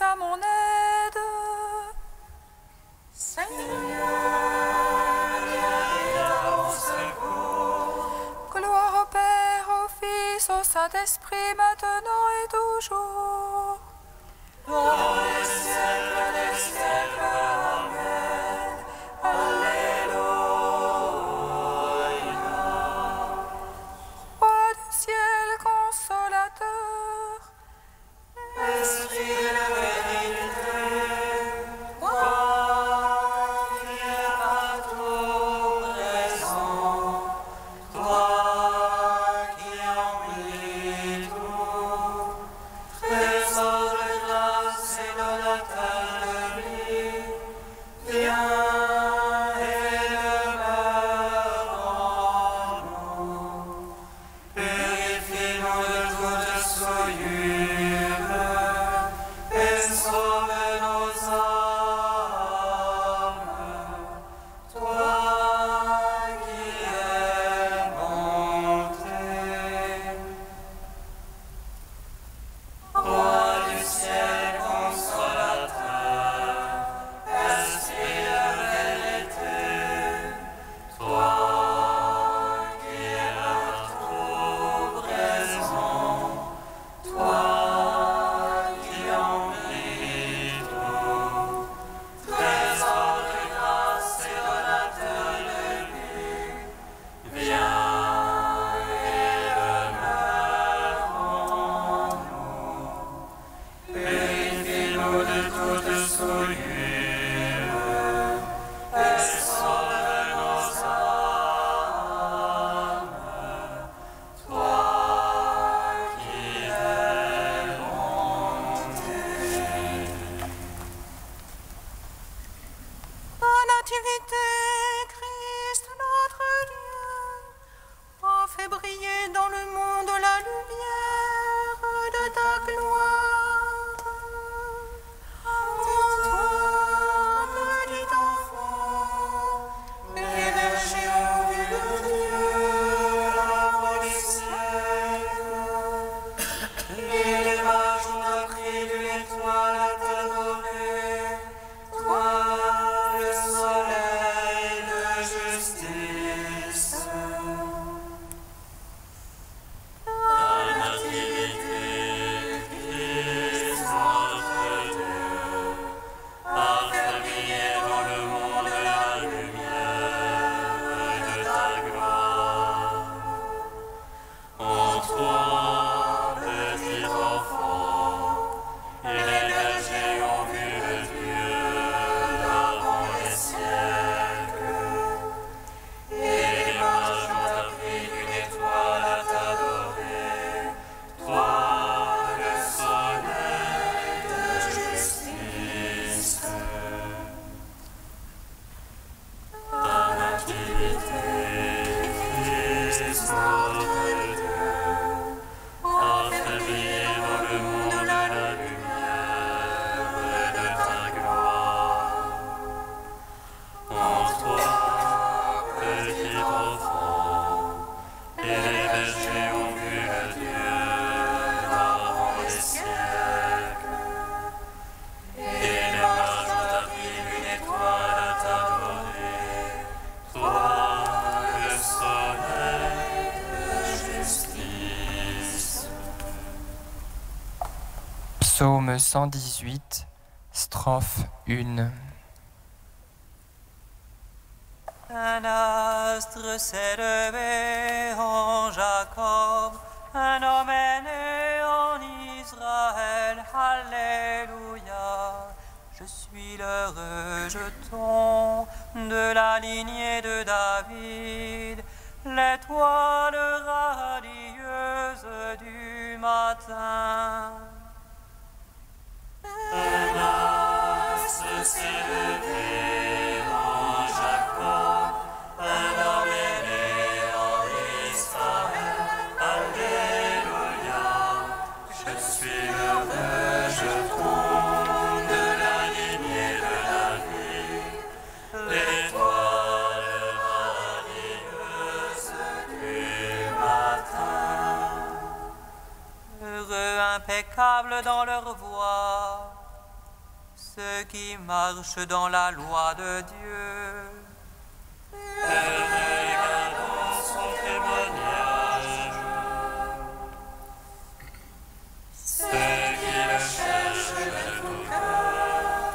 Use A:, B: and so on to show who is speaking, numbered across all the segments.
A: à mon aide.
B: Seigneur, viens à mon secours.
A: Gloire au Père, au Fils, au Saint-Esprit, maintenant et toujours.
B: Dans les siècles des siècles, Amen. Alléluia.
A: Roi du ciel, consolateur,
B: Esprit de vérité, toi qui es partout présent, toi qui emplis tout, trésor de grâce et donateur de vie, viens et demeure en nous. Purifie-nous de toute souillure et sauve nos âmes. Toi qui es monté, Roi du ciel consolateur, Esprit de vérité, toi qui es partout présent, toi qui emplis tout, trésor de grâce et donateur de vie, viens et demeure en nous. Purifie-nous de toute souillure et sauve nos âmes. Toi qui es monté.
C: La nativité, Christ notre Dieu, a fait briller dans le monde la lumière de ta gloire. En toi, petit enfant, les bergers ont vu le Dieu avant les siècles.
B: Et les mages ont appris d'une étoile à t'adorer, toi le soleil de justice. Ta nativité, Christ notre Dieu, a fait briller dans le monde la lumière de ta gloire. En toi, petit enfant, et les bergers ont vu le Dieu d'avant les siècles. Et les mages ont appris d'une étoile à t'adorer, toi le soleil de justice. Ta nativité, Christ notre Dieu, a fait briller dans le monde la lumière de ta gloire. En toi, petit enfant, et les bergers ont vu le Dieu d'avant les siècles. Et les mages ont appris d'une étoile à t'adorer, toi le soleil de justice.
D: Psaume 118, strophe 1.
C: Un astre s'est levé en Jacob, un homme est né en Israël, Alléluia. Je suis le rejeton de la lignée de David, l'étoile radieuse du matin.
B: Un astre s'est levé en Jacob, un homme est né en Israël, Alléluia. Je suis le rejeton de la lignée de David, l'étoile radieuse du matin.
C: Heureux, impeccables dans leur voie, ceux qui marchent dans la loi de Dieu.
B: Et regardons son témoignage. Ceux qui le cherchent de tout cœur,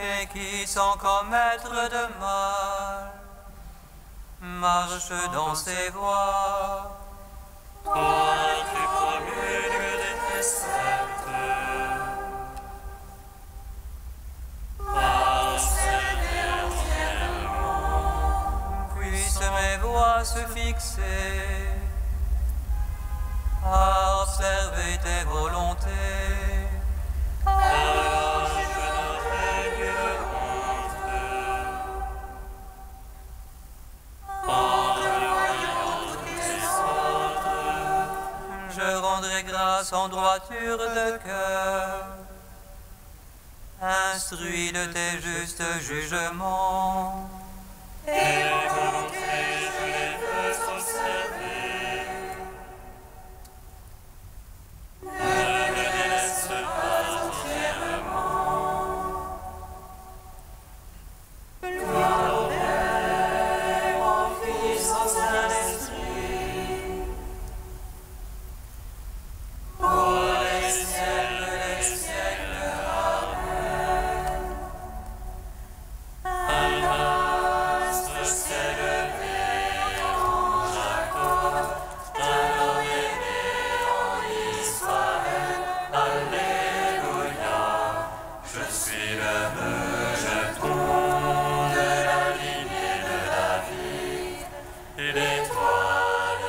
C: Et qui, sans commettre de mal, marchent dans ses voies.
B: toi tu promulgues des préceptes. Seigneur,
C: Puissent mes voies se fixer à observer tes volontés.
B: alors je n'aurai nulle honte. En voyant tous tes ordres,
C: Je rendrai grâce en droiture de cœur, instruit de tes justes jugements.
B: et volontés je les veux observer. Ne me délaisse pas entièrement. Père, mon Fils, au Saint-Esprit, pour les siècles des siècles. Un astre s'est levé en Jacob, un homme est né en Israël. Alléluia, je suis le rejeton de la lignée de David, et l'étoile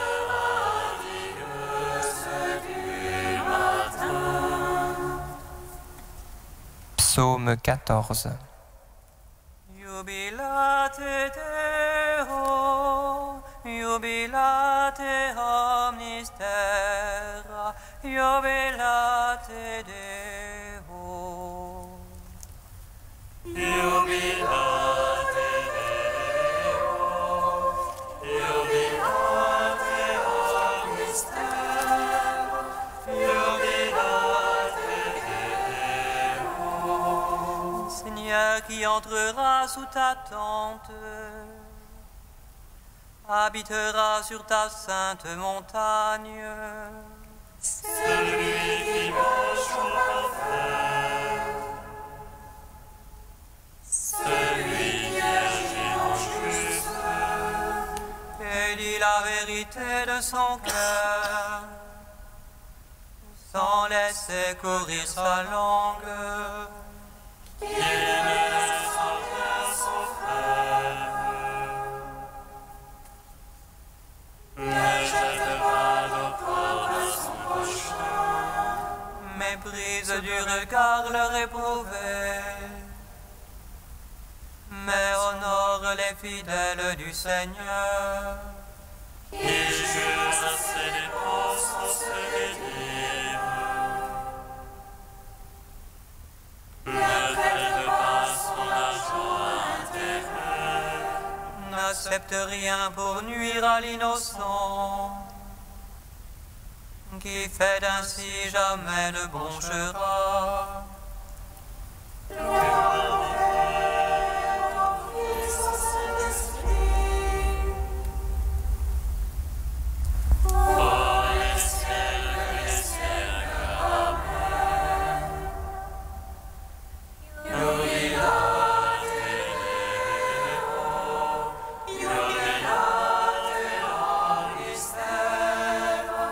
B: radieuse du matin.
D: Psaume 14.
C: Jubilate Deo, jubilate omnis terra, jubilate Deo.
B: Jubilate Deo, jubilate omnis terra, jubilate Deo.
C: Seigneur qui entrera sous ta tente, habitera sur ta sainte montagne.
B: Celui qui marche en parfait, celui qui agit en juste,
C: Et dit la vérité de son cœur, sans laisser courir sa langue.
B: qui ne laisse en rien son frère, ne jette pas l'opprobre à son prochain,
C: Méprise du regard le réprouvé, mais honore les fidèles du Seigneur.
B: qui jure à ses dépenses sans se réduire. Ne traite pas son argent à intérêt,
C: N'accepte rien pour nuire à l'innocent, qui fait ainsi jamais ne bronchera.
B: pour les siècles des siècles. Amen. Jubilate Deo, jubilate omnis terra,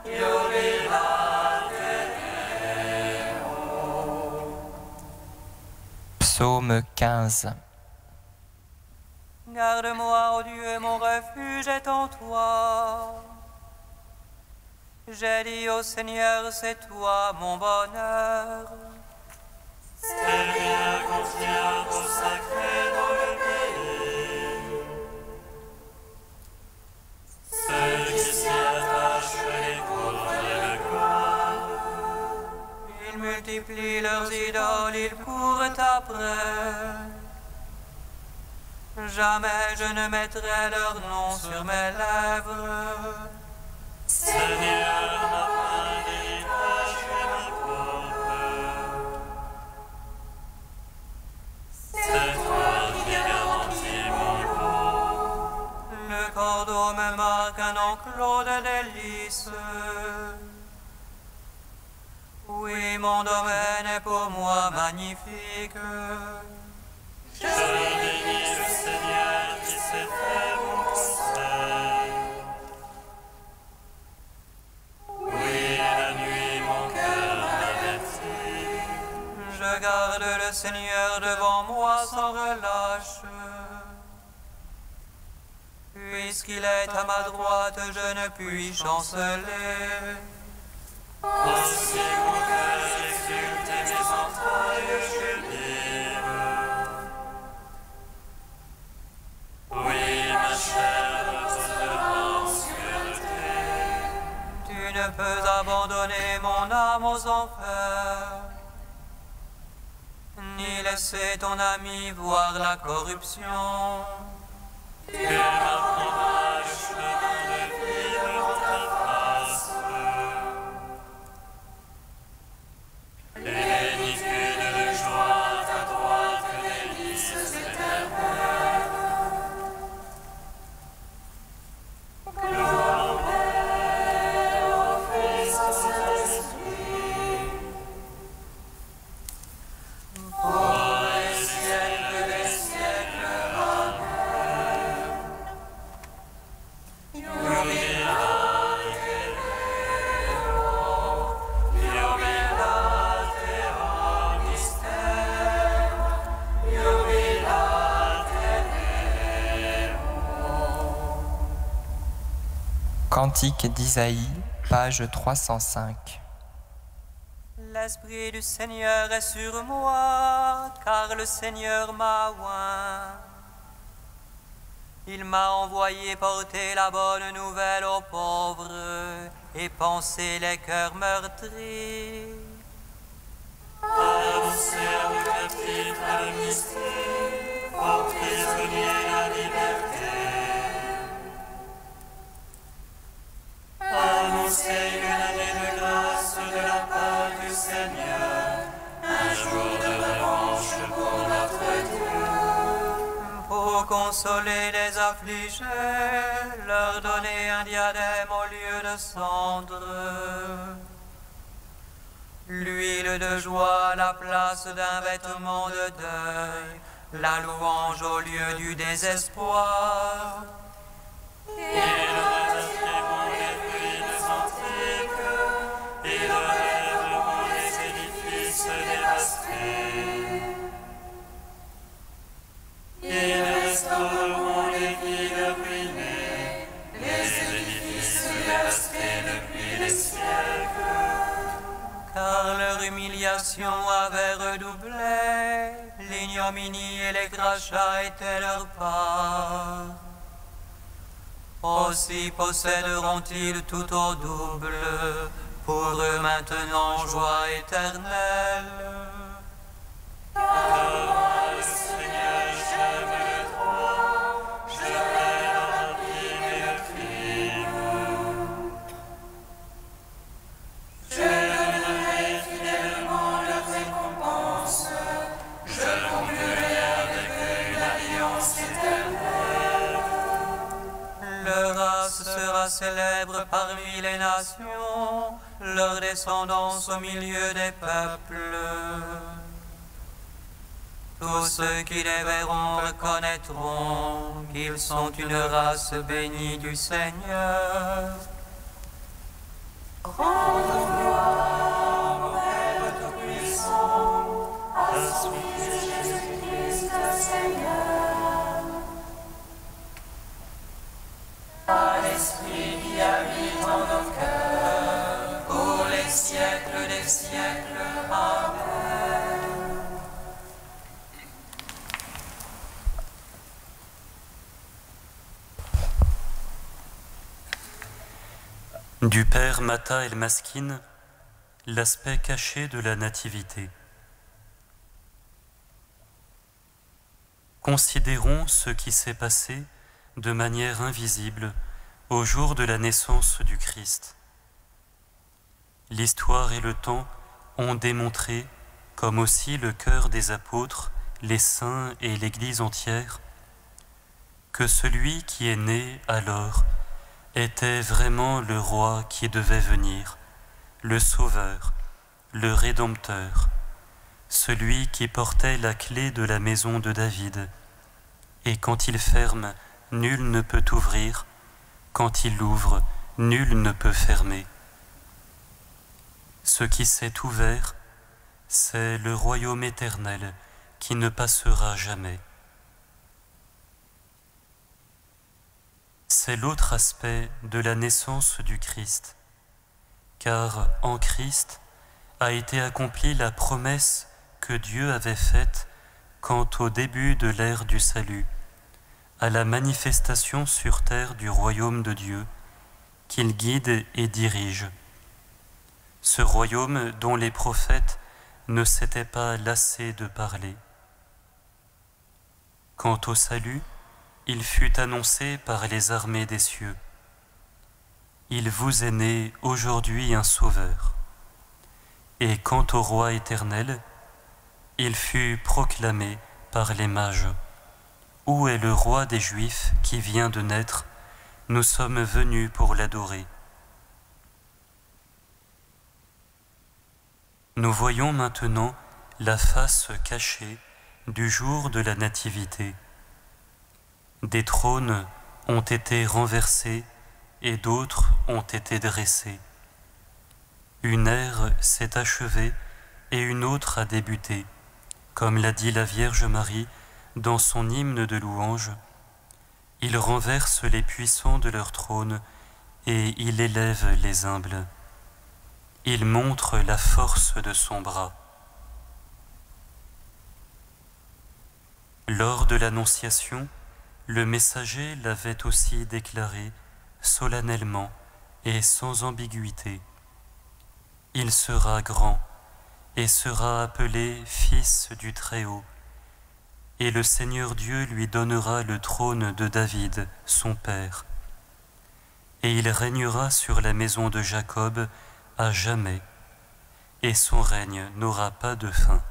B: jubilate Deo.
D: Psaume 15.
C: Garde-moi, ô Dieu, mon refuge est en toi. J'ai dit au Seigneur, c'est toi mon bonheur.
B: Seigneur, contiens ton sacré dans le pays. Ceux qui s'y attachent les pauvres et le corps.
C: Ils multiplient leurs idoles, ils courent après. Jamais je ne mettrai leur nom sur mes lèvres.
B: Seigneur, ma fin d'héritage et ma pauvre.
C: Fils. Oui, mon domaine est pour moi magnifique.
B: Je bénis le Seigneur qui s'est fait mon conseil. Oui, la nuit mon cœur m'avertit.
C: Je garde le Seigneur devant moi sans relâche. Puisqu'il est à ma droite, je ne puis chanceler.
B: Aussi mon cœur exulte et mes entrailles jubilent. Oui, ma chair reposera en sûreté.
C: Tu ne peux abandonner mon âme aux enfers, ni laisser ton ami voir la corruption.
B: Tu m'apprendras le chemin de vie devant ta face. Plénitude de joie à ta droite, délices éternelles. Gloire au Père, au Fils, au Saint-Esprit. Pour les siècles des siècles. Amen.
D: Cantique d'Isaïe, page 305.
C: L'Esprit du Seigneur est sur moi, car le Seigneur m'a oint. Il m'a envoyé porter la bonne nouvelle aux pauvres et panser les cœurs meurtris.
B: Annoncer aux captifs l'amnistie, aux prisonniers la liberté. Annoncer une année de grâce de la part du Seigneur, un jour de revanche pour notre Dieu.
C: Pour consoler les affligés, leur donner un diadème au lieu de cendres, l'huile de joie à la place d'un vêtement de deuil, la louange au lieu du désespoir.
B: Ils retireront les ruines antiques, ils relèveront les édifices dévastés. Ils restaureront les villes ruinées, les édifices dévastés depuis les siècles.
C: Car leur humiliation avait redoublé, l'ignominie et les crachats étaient leur part. Aussi posséderont-ils tout au double, pour eux maintenant joie éternelle.
B: Le Seigneur, j'aime le droit, je vais la rapine et le crime. Je donnerai fidèlement leurs récompenses, je conclurai avec eux une alliance éternelle.
C: Leur race sera célèbre parmi les nations, leur descendance au milieu des peuples. Tous ceux qui les verront reconnaîtront qu'ils sont une race bénie du Seigneur.
B: Rendre gloire au Père Tout-Puissant, à son Fils Jésus-Christ, Seigneur, à l'Esprit qui habite en nos cœurs, pour les siècles des siècles. Amen.
E: Du père Mattha El Maskin, l'aspect caché de la nativité. Considérons ce qui s'est passé de manière invisible au jour de la naissance du Christ. L'histoire et le temps ont démontré, comme aussi le cœur des apôtres, les saints et l'Église entière, que celui qui est né alors était vraiment le roi qui devait venir, le Sauveur, le Rédempteur, celui qui portait la clé de la maison de David. Et quand il ferme, nul ne peut ouvrir, quand il ouvre, nul ne peut fermer. Ce qui s'est ouvert, c'est le royaume éternel qui ne passera jamais. C'est l'autre aspect de la naissance du Christ, car en Christ a été accomplie la promesse que Dieu avait faite quant au début de l'ère du salut, à la manifestation sur terre du royaume de Dieu, qu'il guide et dirige. Ce royaume dont les prophètes ne s'étaient pas lassés de parler. Quant au salut, il fut annoncé par les armées des cieux. Il vous est né aujourd'hui un sauveur. Et quant au roi éternel, il fut proclamé par les mages. Où est le roi des Juifs qui vient de naître? Nous sommes venus pour l'adorer. Nous voyons maintenant la face cachée du jour de la Nativité. Des trônes ont été renversés et d'autres ont été dressés. Une ère s'est achevée et une autre a débuté, comme l'a dit la Vierge Marie dans son hymne de louange. Il renverse les puissants de leur trône et il élève les humbles. Il montre la force de son bras. Lors de l'Annonciation, le messager l'avait aussi déclaré solennellement et sans ambiguïté. Il sera grand et sera appelé Fils du Très-Haut, et le Seigneur Dieu lui donnera le trône de David, son père, et il régnera sur la maison de Jacob à jamais, et son règne n'aura pas de fin.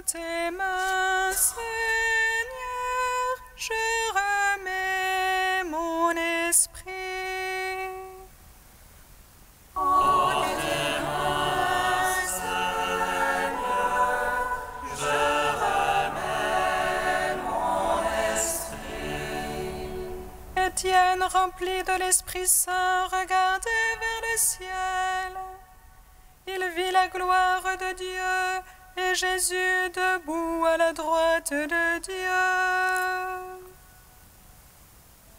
A: Tes mains, Seigneur, je remets mon esprit.
B: Tes mains, Seigneur, je remets
C: rempli de l'Esprit Saint, regardait vers le ciel. Il vit la gloire de Dieu et Jésus debout à la droite de Dieu.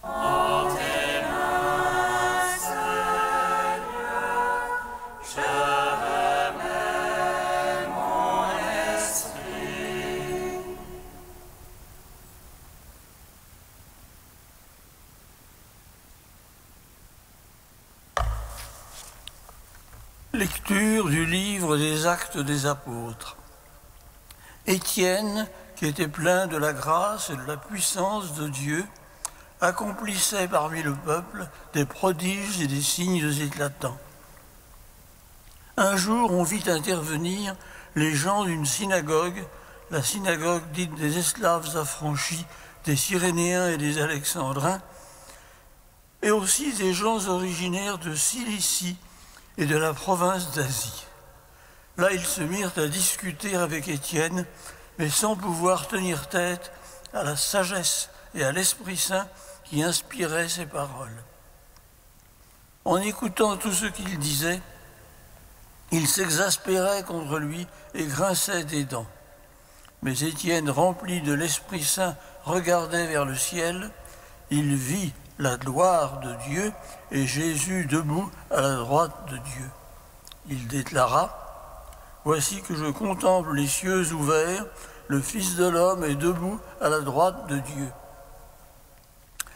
B: En tes mains, Seigneur, je remets mon esprit.
F: Lecture du livre des Actes des Apôtres. Étienne, qui était plein de la grâce et de la puissance de Dieu, accomplissait parmi le peuple des prodiges et des signes éclatants. Un jour, on vit intervenir les gens d'une synagogue, la synagogue dite des esclaves affranchis, des Cyrénéens et des Alexandrins, et aussi des gens originaires de Cilicie et de la province d'Asie. Là, ils se mirent à discuter avec Étienne, mais sans pouvoir tenir tête à la sagesse et à l'Esprit Saint qui inspirait ses paroles. En écoutant tout ce qu'il disait, ils s'exaspéraient contre lui et grinçaient des dents. Mais Étienne, rempli de l'Esprit Saint, regardait vers le ciel. Il vit la gloire de Dieu et Jésus debout à la droite de Dieu. Il déclara : « Voici que je contemple les cieux ouverts, le Fils de l'homme est debout à la droite de Dieu. »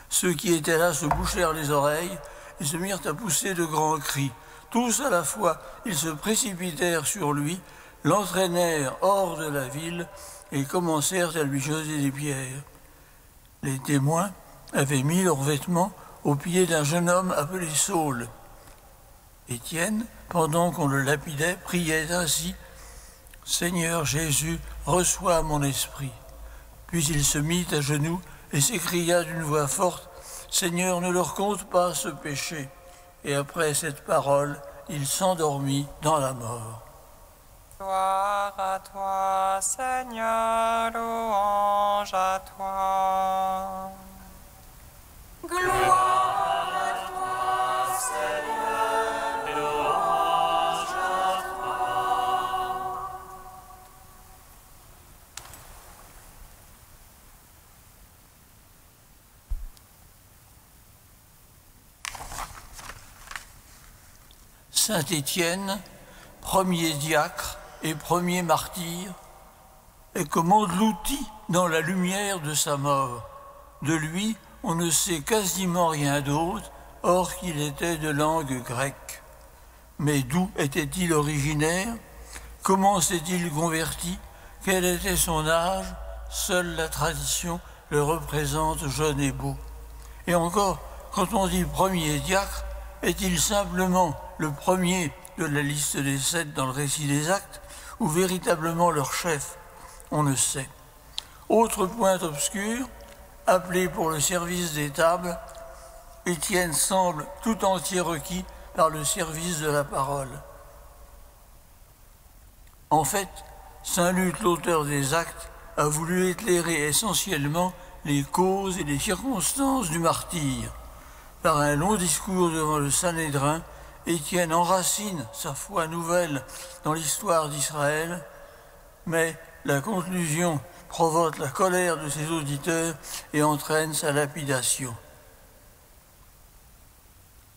F: Ceux qui étaient là se bouchèrent les oreilles et se mirent à pousser de grands cris. Tous à la fois, ils se précipitèrent sur lui, l'entraînèrent hors de la ville et commencèrent à lui jeter des pierres. Les témoins avaient mis leurs vêtements aux pieds d'un jeune homme appelé Saul. Étienne, pendant qu'on le lapidait, priait ainsi : « Seigneur Jésus, reçois mon esprit. » Puis il se mit à genoux et s'écria d'une voix forte : « Seigneur, ne leur compte pas ce péché. » Et après cette parole, il s'endormit dans la mort.
A: Gloire à toi, Seigneur, louange à toi.
B: Gloire à toi, Seigneur, louange à toi.
F: Saint Étienne, premier diacre et premier martyr, est comme englouti dans la lumière de sa mort. De lui, on ne sait quasiment rien d'autre, or qu'il était de langue grecque. Mais d'où était-il originaire? Comment s'est-il converti? Quel était son âge? Seule la tradition le représente jeune et beau. Et encore, quand on dit premier diacre, est-il simplement le premier de la liste des 7 dans le récit des Actes, ou véritablement leur chef? On ne sait. Autre point obscur, appelé pour le service des tables, Étienne semble tout entier requis par le service de la parole. En fait, saint Luc, l'auteur des Actes, a voulu éclairer essentiellement les causes et les circonstances du martyre. Par un long discours devant le Sanhédrin, Étienne enracine sa foi nouvelle dans l'histoire d'Israël, mais la conclusion provoque la colère de ses auditeurs et entraîne sa lapidation.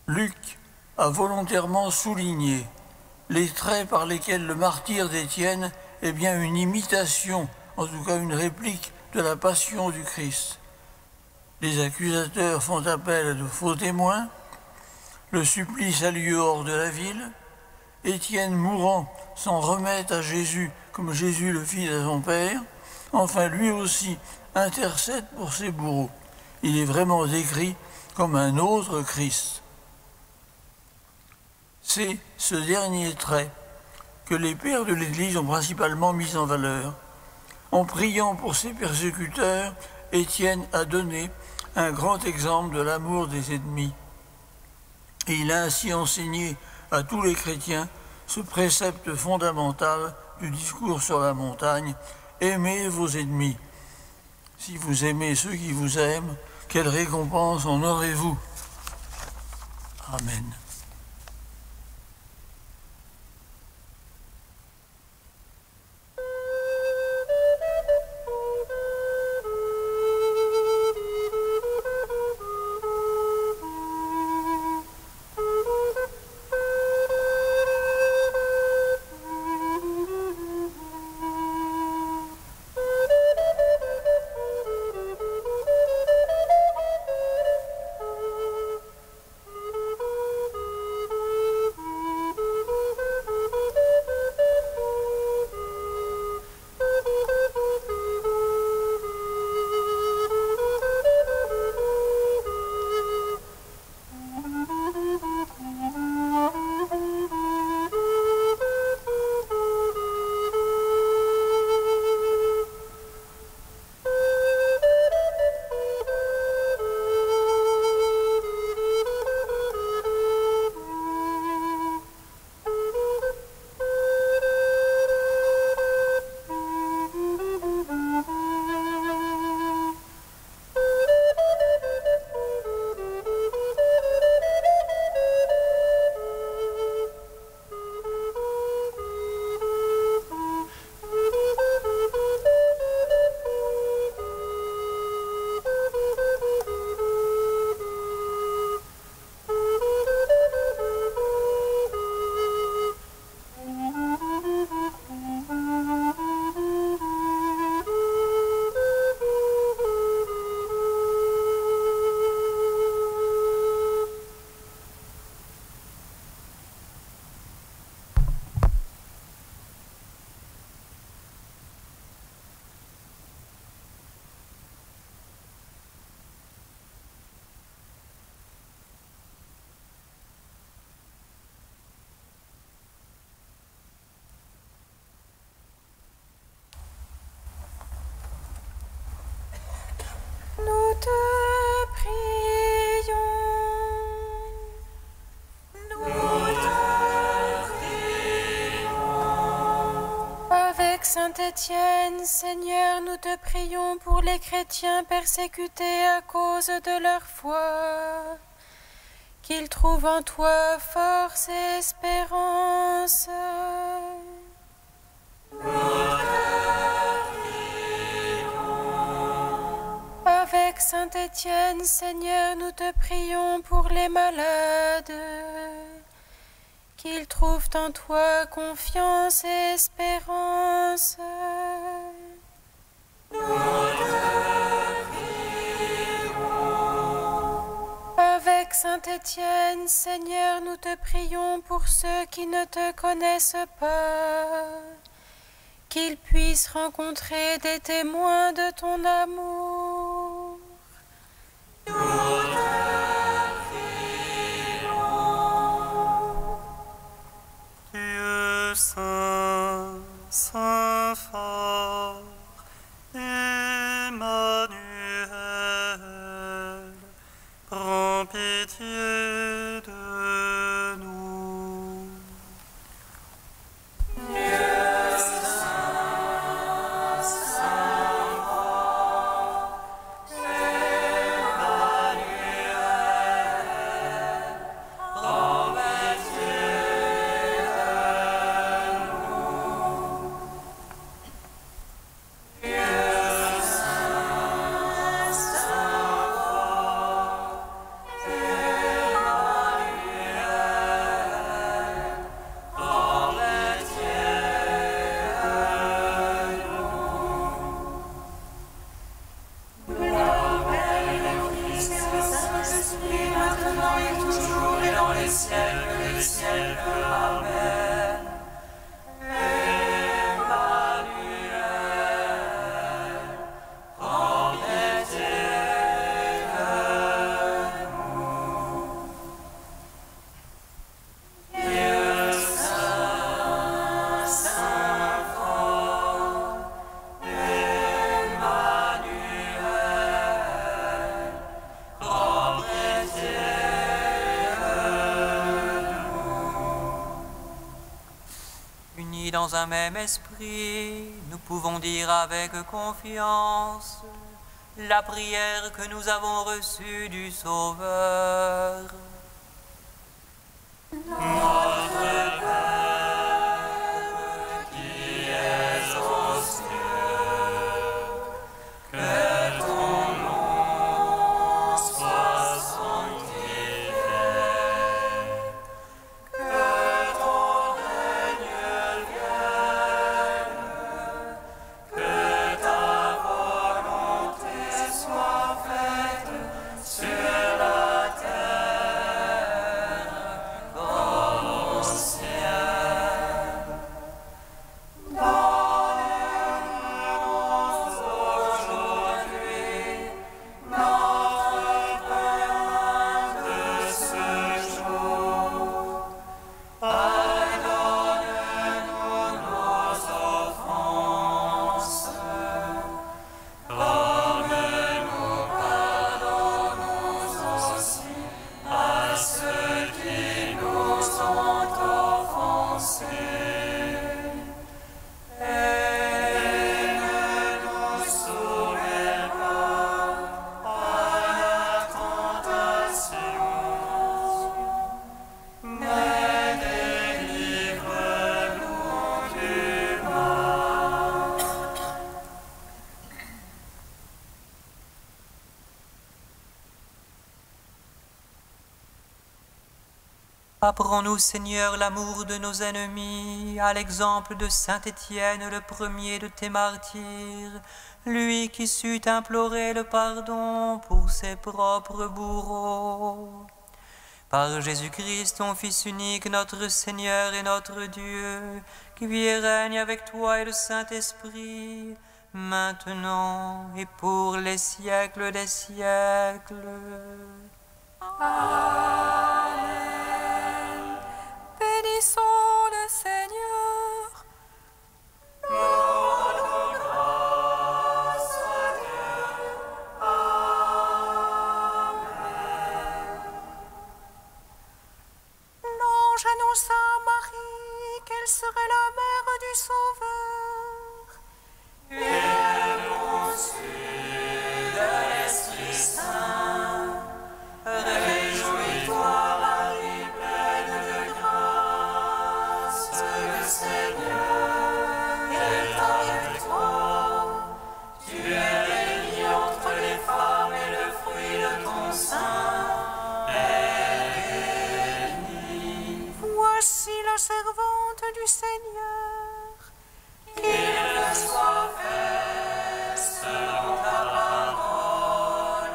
F: Luc a volontairement souligné les traits par lesquels le martyre d'Étienne est bien une imitation, en tout cas une réplique de la passion du Christ. Les accusateurs font appel à de faux témoins, le supplice a lieu hors de la ville, Étienne mourant s'en remet à Jésus comme Jésus le fit à son Père, enfin lui aussi intercède pour ses bourreaux. Il est vraiment décrit comme un autre Christ. C'est ce dernier trait que les pères de l'Église ont principalement mis en valeur. En priant pour ses persécuteurs, Étienne a donné un grand exemple de l'amour des ennemis. Et il a ainsi enseigné à tous les chrétiens ce précepte fondamental du discours sur la montagne: aimez vos ennemis. Si vous aimez ceux qui vous aiment, quelle récompense en aurez-vous? Amen.
A: Nous te prions. Avec Saint Étienne, Seigneur, nous te prions pour les chrétiens persécutés à cause de leur foi, qu'ils trouvent en toi force et espérance. Avec Saint Étienne, Seigneur, nous te prions pour les malades, qu'ils trouvent en toi confiance et espérance. Avec Saint Étienne, Seigneur, nous te prions pour ceux qui ne te connaissent pas, qu'ils puissent rencontrer des témoins de ton amour.
E: Dieu saint, saint fort, Emmanuel, prends pitié de nous.
G: Dans un même esprit, nous pouvons dire avec confiance la prière que nous avons reçue du Sauveur.
E: Notre Père, qui es aux cieux, sanctifié soit ton nom. Vienne à nous ton règne, que ton nom soit fait sur terre comme au ciel. Donne-nous aujourd'hui notre pain quotidien. Pardonne-nous nos offenses, comme nous pardonnons aussi à ceux qui nous ont offensés. Et ne nous laisse pas entrer en tentation, mais délivre-nous du mal. Amen.
G: La prière que nous avons reçue du Sauveur. Apprends-nous, Seigneur, l'amour de nos ennemis, à l'exemple de saint Étienne, le premier de tes martyrs, lui qui sut implorer le pardon pour ses propres bourreaux. Par Jésus-Christ, ton Fils unique, notre Seigneur et notre Dieu, qui vit et règne avec toi et le Saint-Esprit, maintenant et pour les siècles des siècles.
A: Amen. Bénissons le Seigneur.
B: Rendons grâce à Dieu. Amen.
C: L'ange annonça à Marie qu'elle serait la mère du Sauveur.
B: Et conçue de l'Esprit Saint, réjouis-toi, Marie, pleine de grâce, le Seigneur est avec toi. Tu es bénie entre les femmes et le fruit de ton sein est béni.
C: Voici la servante du Seigneur.
B: Qu'il me soit fait selon ta parole.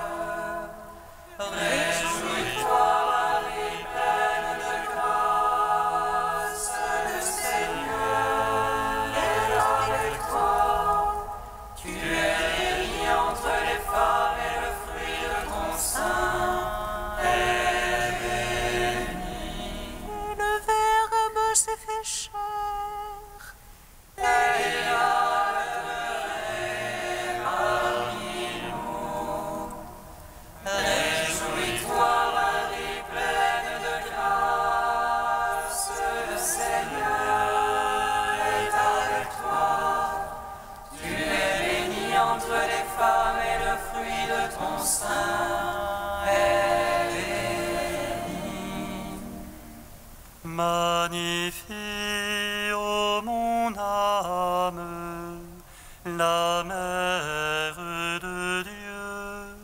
B: Réjouis-toi, Marie, pleine de grâce, le Seigneur est avec toi. Tu es bénie entre les femmes et le fruit de ton sein est béni.
C: Et le Verbe s'est fait chair.
B: Et il a demeuré parmi nous. Réjouis-toi, Marie, pleine de grâce, le Seigneur est avec toi. Tu es bénie entre les femmes et le fruit de ton sein est béni.
E: Magnifie, ô mon âme, la mère de Dieu,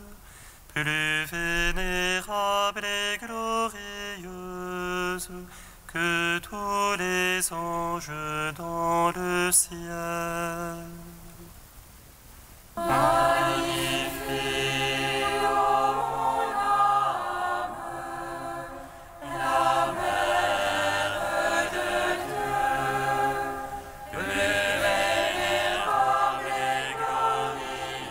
E: plus vénérable et glorieuse que tous les anges dans le ciel.
B: Magnifie, ô mon âme, la mère de Dieu, plus vénérable et glorieuse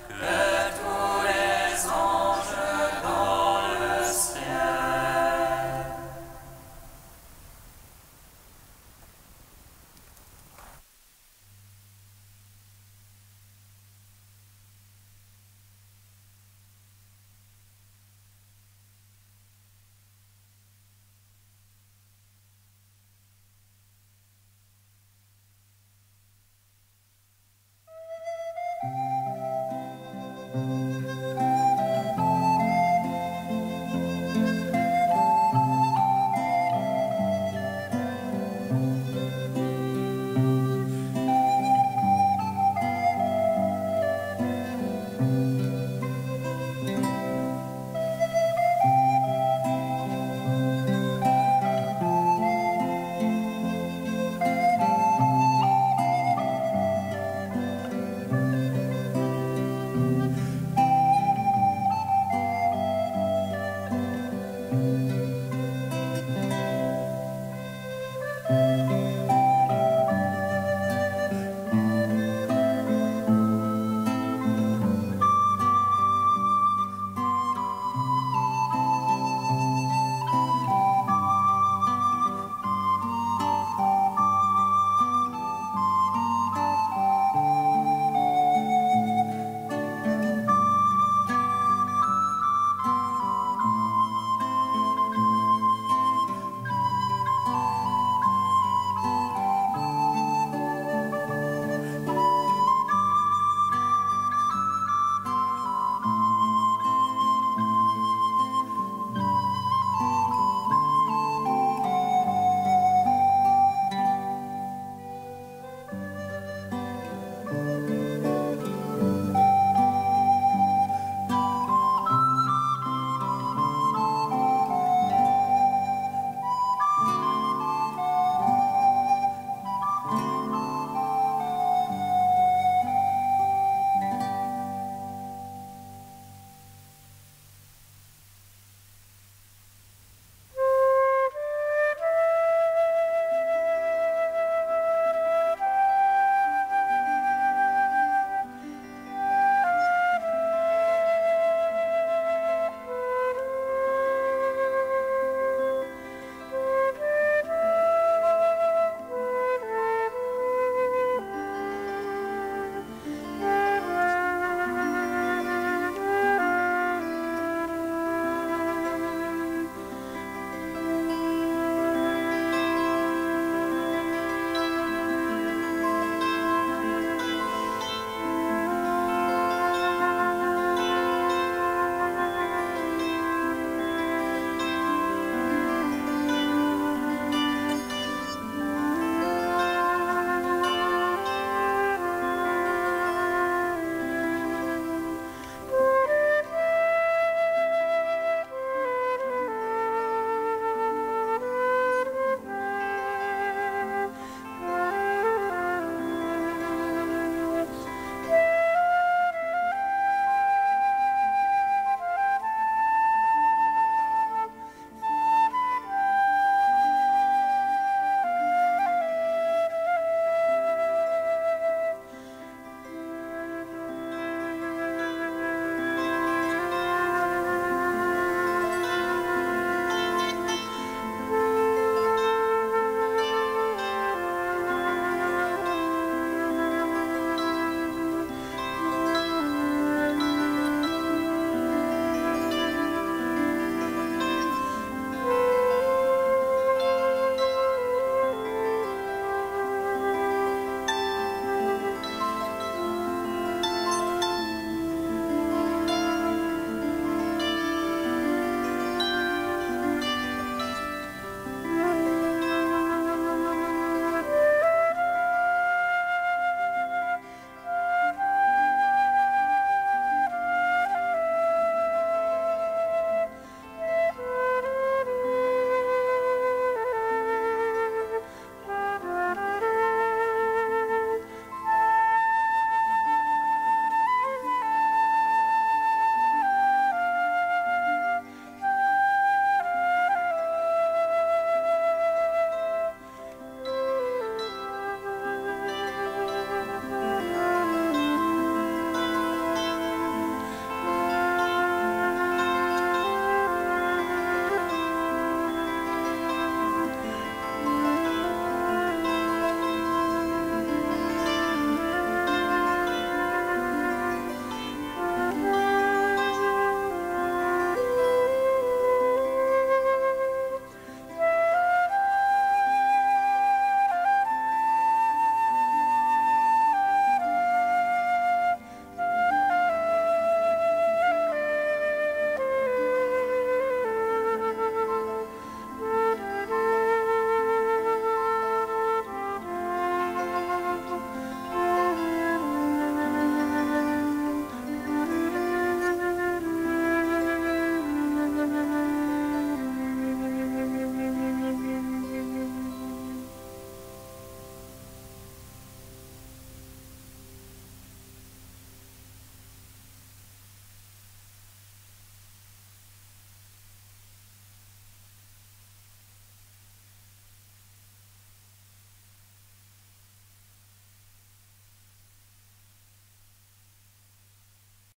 B: que tous les anges dans le ciel.